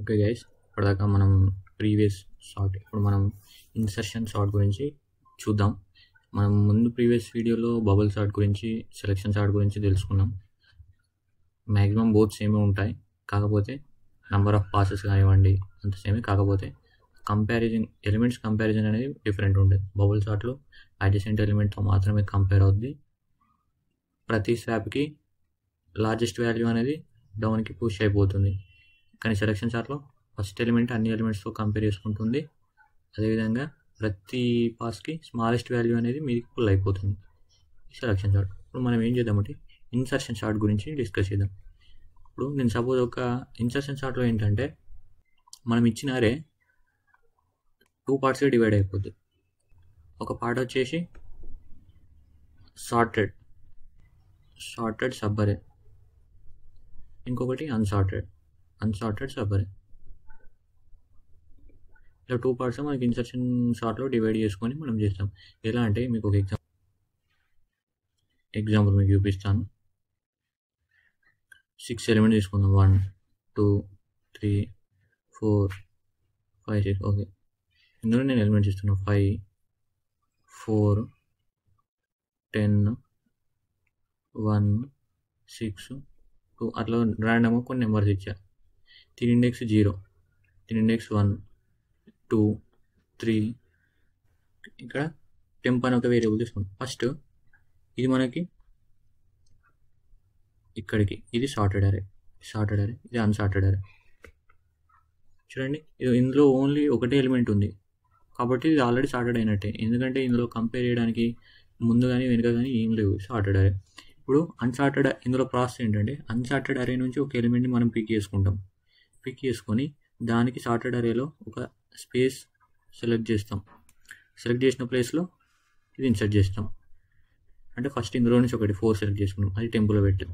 Okay guys, ఇప్పటిదాకా మనం previous sort, ఇప్పుడు మనం ఇన్సర్షన్ సార్ట్ గురించి చూద్దాం. మనం ముందు ప్రీవియస్ వీడియోలో బబుల్ సార్ట్ గురించి, సెలెక్షన్ సార్ట్ గురించి తెలుసుకున్నాం. మ్యాక్సిమం బోత్ సేమే ఉంటాయి, కాకపోతే నెంబర్ ఆఫ్ పాసెస్ కానివ్వండి అంత సేమే, కాకపోతే ఎలిమెంట్స్ కంపారిజన్ అనేది డిఫరెంట్ ఉంటుంది. బబుల్ సార్ట్లో అడ్జసెంట్ ఎలిమెంట్తో మాత్రమే కంపేర్ అవుద్ది. ప్రతి స్వాప్కి లార్జెస్ట్ వాల్యూ అనేది డౌన్కి పుష్ అయిపోతుంది. కానీ సెలెక్షన్ చార్ట్లో ఫస్ట్ ఎలిమెంట్ అన్ని ఎలిమెంట్స్తో కంపేర్ చేసుకుంటుంది. అదేవిధంగా ప్రతి పాస్కి స్మాలెస్ట్ వాల్యూ అనేది మీకు పుల్ అయిపోతుంది సెలెక్షన్ చార్ట్. ఇప్పుడు మనం ఏం చేద్దామంటే ఇన్సర్షన్ చార్ట్ గురించి డిస్కస్ చేద్దాం. ఇప్పుడు నేను సపోజ్ ఒక ఇన్సర్షన్ చార్ట్లో ఏంటంటే మనం ఇచ్చిన అరే 2 పార్ట్స్గా డివైడ్ అయిపోద్ది. ఒక పార్ట్ వచ్చేసి సార్టెడ్ సబ్ అరే, ఇంకొకటి అన్సార్టెడ్ సబ్ అరే. ఇలా 2 పార్ట్స్ మనకి ఇన్సర్షన్ సార్ట్లో డివైడ్ చేసుకొని మనం చేస్తాం. ఎలా అంటే మీకు ఒక ఎగ్జాంపుల్ మీకు చూపిస్తాను. 6 ఎలిమెంట్ తీసుకుందాం. 1 2 3 4 5 6. ఓకే, ఇందులో నేను ఎలిమెంట్స్ ఇస్తున్నాను 5 4 10 1 6 2 అట్లా ర్యాండమ్గా కొన్ని నెంబర్స్ ఇచ్చా. దీని ఇండెక్స్ 0, దీని ఇండెక్స్ 1 2 3. ఇక్కడ టెంప్ అని ఒక వేరియబుల్ తీసుకుంటాం. ఫస్ట్ ఇది మనకి ఇక్కడికి, ఇది సార్టెడ్ అరే, ఇది అన్సార్టెడ్ అరే. చూడండి, ఇందులో ఓన్లీ ఒకటే ఎలిమెంట్ ఉంది కాబట్టి ఇది ఆల్రెడీ సార్టెడ్ అయినట్టే, ఎందుకంటే ఇందులో కంపేర్ చేయడానికి ముందు కానీ వెనుక కానీ ఏం లేవు, సార్టెడ్ అరే. ఇప్పుడు అన్సార్టెడ్, ఇందులో ప్రాసెస్ ఏంటంటే అన్సార్టెడ్ అరే నుంచి ఒక ఎలిమెంట్ని మనం పిక్ చేసుకొని దానికి సార్టెడ్ అరేలో ఒక స్పేస్ సెలెక్ట్ చేసిన ప్లేస్లో ఇది ఇన్సర్ట్ చేస్తాం. అంటే ఫస్ట్ ఇందులో నుంచి ఒకటి 4 సెలెక్ట్ చేసుకున్నాం, అది టెంపుల్లో పెట్టాం.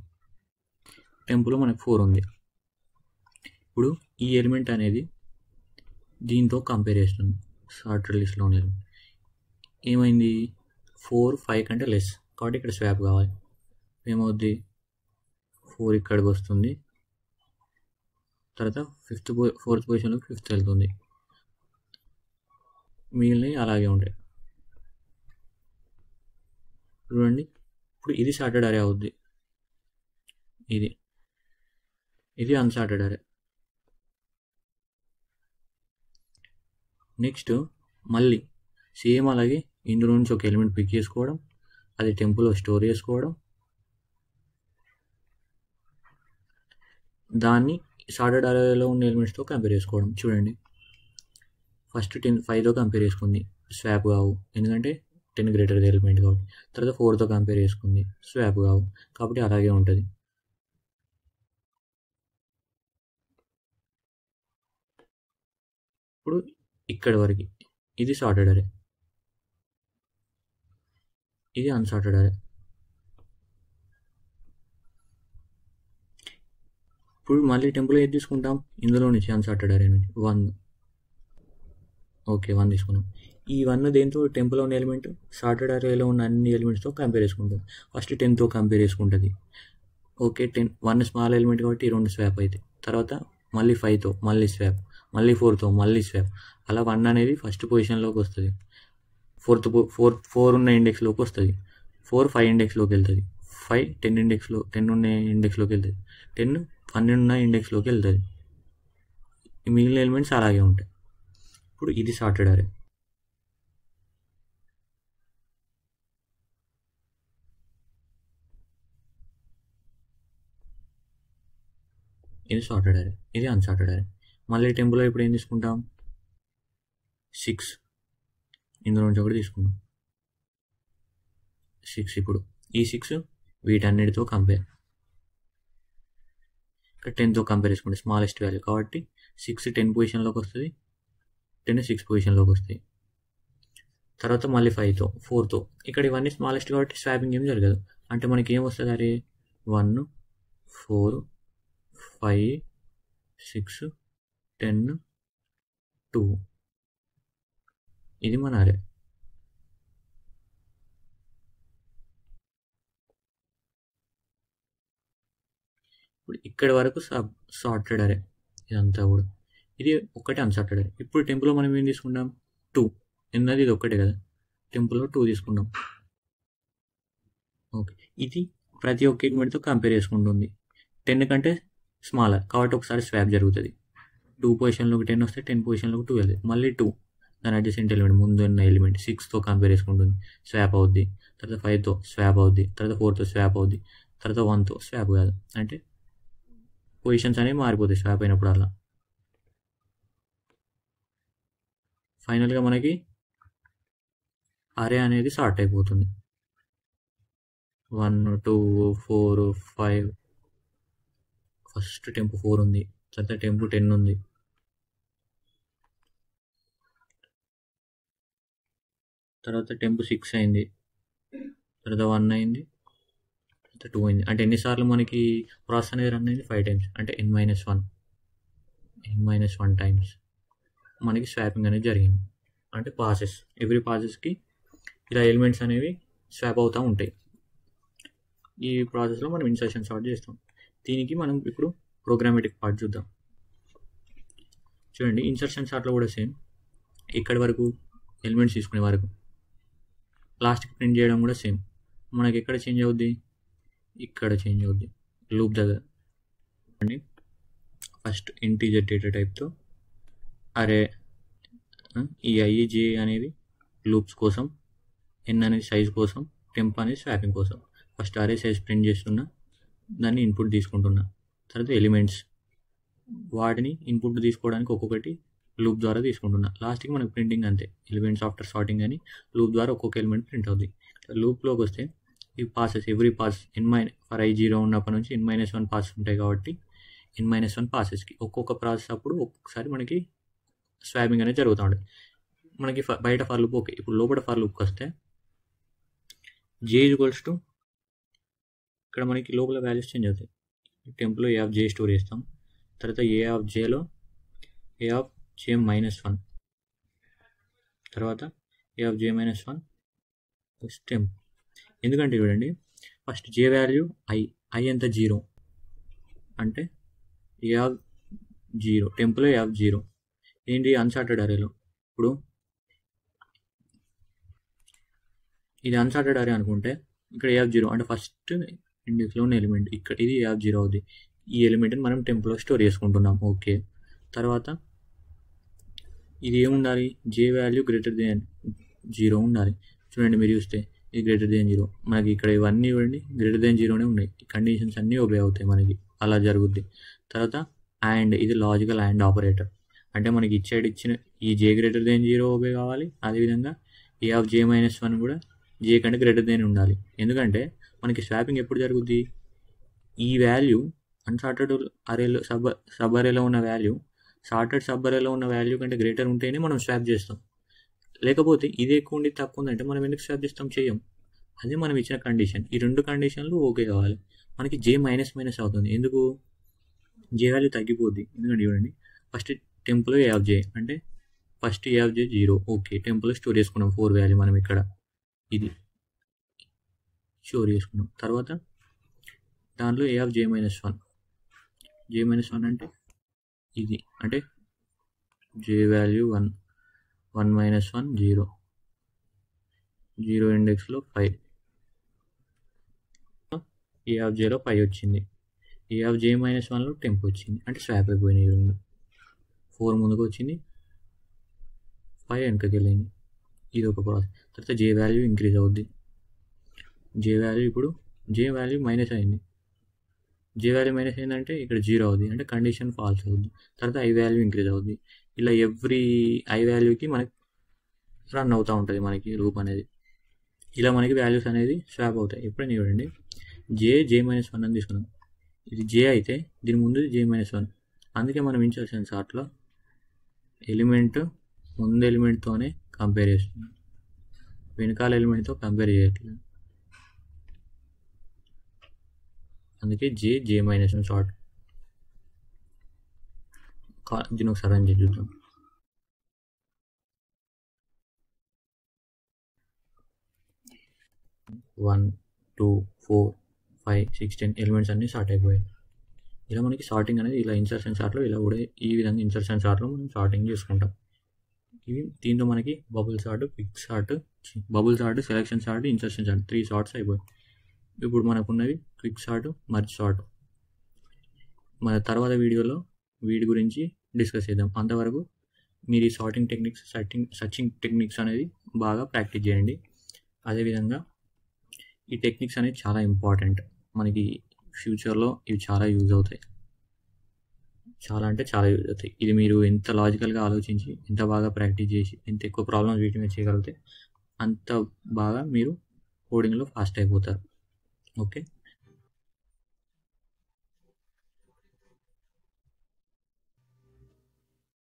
టెంపుల్లో మనకు 4 ఉంది. ఇప్పుడు ఈ ఎలిమెంట్ అనేది దీంతో కంపేర్ చేస్తుంది. సార్టెడ్ లిస్ట్లో ఉన్న ఎలిమెంట్ ఏమైంది, 4 5 కంటే లెస్, కాబట్టి ఇక్కడ స్వాప్ కావాలి. ఏమవుద్ది, 4 ఇక్కడికి వస్తుంది, తర్వాత 4th పొజిషన్లోకి 5th వెళ్తుంది, మిగిలినవి అలాగే ఉంటాయి. చూడండి, ఇప్పుడు ఇది సార్టెడ్ అరే అవుద్ది, ఇది అన్సార్టెడ్ అరే. నెక్స్ట్ మళ్ళీ సేమ్ అలాగే ఇందులో నుంచి ఒక ఎలిమెంట్ పిక్ చేసుకోవడం, అది టెంపుల్లో స్టోర్ చేసుకోవడం, దాన్ని సార్టెడ్ అరేలో ఉన్న ఎలిమెంట్స్తో కంపేర్ చేసుకోవడం. చూడండి, ఫస్ట్ 5తో కంపేర్ చేసుకుంది, స్వాప్ కావు ఎందుకంటే 10 గ్రేటర్ ఎలిమెంట్ కాబట్టి. తర్వాత 4తో కంపేర్ చేసుకుంది, స్వాప్ కావు కాబట్టి అలాగే ఉంటుంది. ఇప్పుడు ఇక్కడి వరకు ఇది సార్టెడ్ అరే, ఇది అన్సార్టెడ్ అరే. ఇప్పుడు మళ్ళీ టెంపుల్ ఏది తీసుకుంటాం, ఇందులో నుంచి అన్సార్టెడ్ అరే నుంచి 1. ఓకే, 1 తీసుకున్నాం. ఈ 1 దేంతో, టెంపుల్లో ఉన్న ఎలిమెంట్ సార్టెడ్ అరేలో ఉన్న అన్ని ఎలిమెంట్స్తో కంపేర్ చేసుకుంటుంది. ఫస్ట్ 10తో కంపేర్ చేసుకుంటుంది. ఓకే, 1 స్మాల్ ఎలిమెంట్ కాబట్టి 2 స్వాప్ అవుతాయి. తర్వాత మళ్ళీ 5తో మళ్ళీ స్వాప్, మళ్ళీ 4తో మళ్ళీ స్వాప్. అలా 1 అనేది ఫస్ట్ పొజిషన్లోకి వస్తుంది, 4 ఉన్న ఇండెక్స్లోకి వస్తుంది, 4 5 ఇండెక్స్లోకి వెళ్తుంది, 5 10 ఉన్న ఇండెక్స్లోకి వెళ్తుంది, 10 12 ఉన్న ఇండెక్స్లోకి వెళ్తుంది. ఈ మిగిలిన ఎలిమెంట్స్ అలాగే ఉంటాయి. ఇప్పుడు ఇది సార్టెడ్ అరే. ఇది సార్టెడ్ అరే, ఇది అన్సార్టెడ్ అరే. మళ్ళీ టెంపుల్లో ఇప్పుడు ఏం తీసుకుంటాం, 6 ఇందులో నుంచి ఒకటి తీసుకుంటాం, 6. ఇప్పుడు ఈ 6 వీటన్నిటితో కంపేర్, ఇక్కడ 10తో కంపేర్ చేసుకుంటే స్మాలెస్ట్ వాల్యూ కాబట్టి 6 10 పొజిషన్లోకి వస్తుంది, 10 6 పొజిషన్లోకి వస్తాయి. తర్వాత మళ్ళీ 5తో 4తో, ఇక్కడ ఇవన్నీ స్మాలెస్ట్ కాబట్టి స్వాపింగ్ ఏం జరగదు. అంటే మనకి ఏం వస్తుంది, అరే 1 4 5 6 10 2. ఇది మన అరే. ఇప్పుడు ఇక్కడి వరకు సార్టెడ్ అరే ఇదంతా కూడా. ఇది ఒక్కటే అన్సార్టెడ్. ఇప్పుడు టెంపులో మనం ఏం తీసుకుంటాం 2 ఎన్నది ఇది ఒక్కటే కదా, టెంపులో 2 తీసుకుంటాం. ఓకే, ఇది ప్రతి ఒక్క ఎలిమెంట్తో కంపేర్ చేసుకుంటుంది. 10 కంటే స్మాలర్ కాబట్టి ఒకసారి స్వాప్ జరుగుతుంది. 2 పొజిషన్లోకి 10 వస్తే 10 పొజిషన్లోకి 12, మళ్ళీ 2 దాని అడ్జసెంట్ ఎలిమెంట్ ముందు ఉన్న ఎలిమెంట్ 6తో కంపేర్ చేసుకుంటుంది, స్వాప్ అవుద్ది. తర్వాత 5తో స్వాప్ అవుద్ది, తర్వాత 4తో స్వాప్ అవుద్ది, తర్వాత 1తో స్వాప్ కాదు. అంటే పొజిషన్స్ అనేవి మారిపోతాయి స్వాప్ అయినప్పుడు. అలా ఫైనల్గా మనకి అరే అనేది సార్ట్ అయిపోతుంది. 1 2 4 5, ఫస్ట్ టెంపు 4 ఉంది, తర్వాత టెంపు 10 ఉంది, తర్వాత టెంపు 6 అయింది, తర్వాత 1 అయింది, తర్వాత 2 అయింది. అంటే ఎన్నిసార్లు మనకి ప్రాసెస్ అనేది రన్ అయింది 5 టైమ్స్. అంటే n-1 టైమ్స్ మనకి స్వాపింగ్ అనేది జరిగింది. అంటే పాసెస్, ఎవ్రీ పాసెస్కి ఇలా ఎలిమెంట్స్ అనేవి స్వాప్ అవుతూ ఉంటాయి. ఈ ప్రాసెస్లో మనం ఇన్సర్షన్ సార్ట్ చేస్తాం. దీనికి మనం ఇప్పుడు ప్రోగ్రామేటిక్ పార్ట్ చూద్దాం. చూడండి, ఇన్సర్షన్ సార్ట్లో కూడా సేమ్. ఇక్కడి వరకు ఎలిమెంట్స్ తీసుకునే వరకు లాస్ట్కి ప్రింట్ చేయడం కూడా సేమ్. మనకి ఎక్కడ చేంజ్ అవుద్ది, ఇక్కడ చేంజ్ అవుద్ది లూప్ దగ్గర. అండి ఫస్ట్ ఇంటీజర్ డేటా టైప్తో అరే, ఈ ఐజే అనేవి లూప్స్ కోసం, ఎన్ అనేది సైజ్ కోసం, టెంప్ అనేది స్వాపింగ్ కోసం. ఫస్ట్ అరే సైజ్ ప్రింట్ చేస్తున్నా, దాన్ని ఇన్పుట్ తీసుకుంటున్నా. తర్వాత ఎలిమెంట్స్, వాటిని ఇన్పుట్ తీసుకోవడానికి ఒక్కొక్కటి లూప్ ద్వారా తీసుకుంటున్నా. లాస్ట్కి మనకు ప్రింటింగ్ అంతే, ఎలిమెంట్స్ ఆఫ్టర్ సార్టింగ్ అని లూప్ ద్వారా ఒక్కొక్క ఎలిమెంట్ ప్రింట్ అవుతుంది. లూప్లోకి వస్తే ఈ passes, every pass for i0 ఉన్నప్పటి నుంచి n-1 పాసెస్ ఉంటాయి కాబట్టి n-1 పాసెస్కి ఒక్కొక్క ప్రాసెస్ అప్పుడు ఒక్కొక్కసారి మనకి స్వాపింగ్ అనేది జరుగుతూ ఉంటుంది. మనకి బయట ఫర్ లూప్ ఓకే. ఇప్పుడు లోపల ఫర్ లూప్కి వస్తే j ఈక్వల్స్ టు, ఇక్కడ మనకి లోపల వాల్యూస్ చేంజ్ అవుతాయి. టెంప్లో a ఆఫ్ j స్టోర్ చేస్తాం, తర్వాత a ఆఫ్ jలో a ఆఫ్ j-1, తర్వాత a ఆఫ్ j-1 టెంప్. ఎందుకంటే చూడండి, ఫస్ట్ j వాల్యూ i ఎంత 0, అంటే a ఆఫ్ 0, టెంప్లో a ఆఫ్ 0 ఏంటి అన్సార్టెడ్ అరేలో. ఇప్పుడు ఇది అన్సార్టెడ్ అరే అనుకుంటే ఇక్కడ a ఆఫ్ 0 అంటే ఫస్ట్ ఇండెక్స్లో ఉన్న ఎలిమెంట్, ఇక్కడ ఇది a ఆఫ్ 0 అవుద్ది. ఈ ఎలిమెంట్ని మనం టెంప్లో స్టోర్ చేసుకుంటున్నాం. ఓకే, తర్వాత ఇది ఏముండాలి, j వాల్యూ గ్రేటర్ దెన్ 0 ఉండాలి. చూడండి, మీరు చూస్తే ఇది గ్రేటర్ దెన్ 0, మనకి ఇక్కడ ఇవన్నీ ఇవ్వండి గ్రేటర్ దెన్ 0నే ఉన్నాయి. కండిషన్స్ అన్నీ ఒబే అవుతాయి మనకి, అలా జరుగుద్ది. తర్వాత అండ్, ఇది లాజికల్ అండ్ ఆపరేటర్. అంటే మనకి ఇచ్చిన ఈ j గ్రేటర్ దెన్ 0 ఒబే కావాలి, అదేవిధంగా a ఆఫ్ j-1 కూడా j కంటే గ్రేటర్ దెన్ ఉండాలి. ఎందుకంటే మనకి స్వాపింగ్ ఎప్పుడు జరుగుద్ది, ఈ వాల్యూ అన్సార్టెడ్ అరేలో సబ్ అరేలో ఉన్న వాల్యూ సార్టెడ్ సబ్ అరేలో ఉన్న వాల్యూ కంటే గ్రేటర్ ఉంటేనే మనం స్వాప్ చేస్తాం. లేకపోతే ఇది ఎక్కువ ఉండి తక్కువ ఉందంటే మనం ఎందుకు స్వాప్ చేస్తాం, చేయం. అదే మనం ఇచ్చిన కండిషన్. ఈ రెండు కండిషన్లు ఓకే కావాలి. మనకి j-, అవుతుంది. ఎందుకు, j వాల్యూ తగ్గిపోద్ది. ఎందుకంటే చూడండి, ఫస్ట్ టెంప్లో a ఆఫ్ j, అంటే first a of j 0. Okay, టెంప్లో స్టోర్ చేసుకున్నాం 4 వాల్యూ మనం ఇక్కడ ఇది స్టోర్ చేసుకున్నాం. తర్వాత దాంట్లో a ఆఫ్ j-1, j-1 అంటే ఇది, అంటే j వాల్యూ 1, 1-1 0, 0 ఇండెక్స్లో 5, a ఆఫ్ jలో 5 వచ్చింది. a ఆఫ్ j-1లో టెంప్ వచ్చింది, అంటే స్వాప్ అయిపోయినాయి. 4 ముందుకు వచ్చింది, 5 వెనకకి వెళ్ళింది. ఇది ఒక ప్రాసెస్. తర్వాత j వాల్యూ ఇంక్రీజ్ అవుద్ది. j వాల్యూ ఇప్పుడు j వాల్యూ మైనస్ అయింది. j వాల్యూ మైనస్ అయిందంటే ఇక్కడ 0 అవుద్ది, అంటే కండిషన్ ఫాల్స్ అవుద్ది. తర్వాత i వాల్యూ ఇంక్రీజ్ అవుద్ది. ఇలా ఎవ్రీ i వాల్యూకి మనకి రన్ అవుతూ ఉంటుంది మనకి లూప్ అనేది. ఇలా మనకి వాల్యూస్ అనేది స్వాప్ అవుతాయి. ఎప్పుడైనా చూడండి, j-1 అని తీసుకున్నాం. ఇది j అయితే దీని ముందు j-1, అందుకే మనం ఇన్సర్షన్ సార్ట్లో ఎలిమెంట్ ముందు ఎలిమెంట్తోనే కంపేర్ చేస్తున్నాం, వెనకాల ఎలిమెంట్తో కంపేర్ చేయట్లేదు. అందుకే j-1 సార్ట్. దీని ఒకసారి రన్ చేసి చూద్దాం. వన్ 2 4 5 6 10 ఎలిమెంట్స్ అన్నీ స్టార్ట్ అయిపోయాయి. ఇలా మనకి సార్టింగ్ అనేది ఇలా ఇన్సర్షన్ చార్ట్లో ఇలా కూడా ఈ విధంగా ఇన్సర్షన్ చార్ట్లో మనం సార్టింగ్ చేసుకుంటాం. దీంతో మనకి bubble sort, quick sort, bubble sort, selection sort, insertion sort 3 sorts అయిపోయి. ఇప్పుడు మనకున్నవి క్విక్ సార్ట్, మర్జ్ సార్ట్. మన తర్వాత వీడియోలో వీటి గురించి డిస్కస్ చేద్దాం. అంతవరకు మీరు ఈ సార్టింగ్ టెక్నిక్స్, సర్చింగ్ టెక్నిక్స్ అనేది బాగా ప్రాక్టీస్ చేయండి. అదేవిధంగా ఈ టెక్నిక్స్ అనేది చాలా ఇంపార్టెంట్. మనకి ఫ్యూచర్లో ఇవి చాలా యూజ్ అవుతాయి. చాలా అంటే చాలా యూజ్ అవుతాయి. ఇది మీరు ఎంత లాజికల్గా ఆలోచించి, ఎంత బాగా ప్రాక్టీస్ చేసి, ఎంత ఎక్కువ ప్రాబ్లమ్స్ వీటి మీద చేయగలిగితే అంత బాగా మీరు కోడింగ్లో ఫాస్ట్ అయిపోతారు. ఓకే.